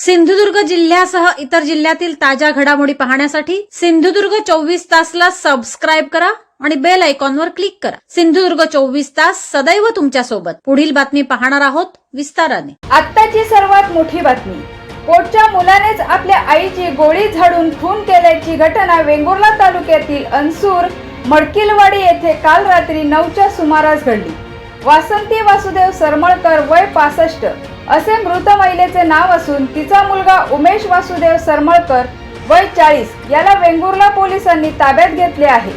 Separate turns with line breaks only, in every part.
सिंधुदुर्ग जिल्ह्यासह इतर जिल्ह्यातील ताज्या घडामोडी पाहण्यासाठी सिंधुदुर्ग 24 तासला सबस्क्राइब करा आणि बेल आयकॉनवर क्लिक करा। सिंधुदुर्ग 24 तास सदैव तुमच्या सोबत। पुढील बातमी पाहणार आहोत विस्ताराने।
आत्ताची सर्वात मोठी बातमी। पोटच्या मुलानेच आपल्या आईची गोळी झाडून खून केल्याची घटना वेंगुर्ला तालुक्यातील अनसूर मडकिलवाडी येथे काल रात्री 9च्या सुमारास घडली। वासंती वासुदेव सरमळकर वय 65 असे मृत महिलेचे नाव असून तिचा मुलगा उमेश वासुदेव सरमळकर वय 40 याला वेंगुर्ला पोलिसांनी ताब्यात घेतले आहे।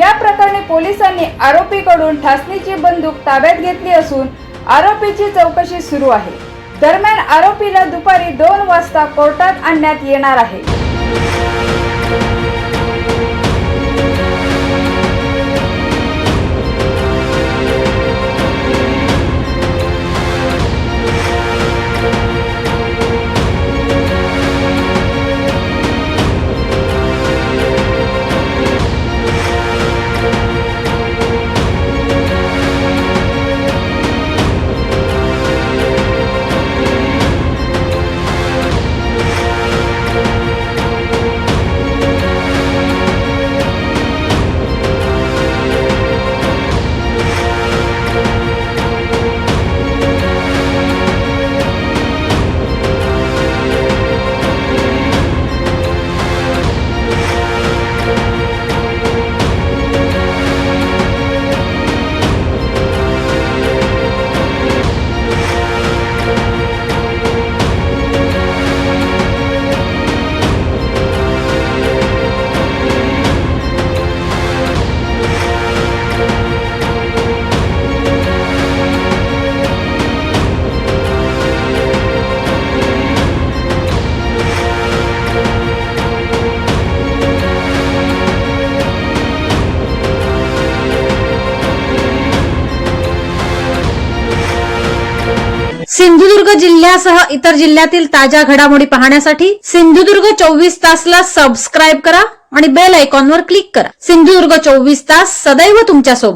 या प्रकरणी पोलिसांनी आरोपीकडून ठासनीची बंदूक ताब्यात घेतली असून आरोपीची चौकशी सुरू आहे। दरम्यान आरोपीला दुपारी 2 वाजता कोर्टात आणण्यात येणार आहे।
सिंधुदुर्ग जिल्ह्यासह इतर जिल्ह्यातील ताज्या घडामोडी पाहण्यासाठी सिंधुदुर्ग 24 तासला सबस्क्राइब करा आणि बेल आयकॉनवर क्लिक करा। सिंधुदुर्ग 24 तास सदैव तुमच्या सोबत।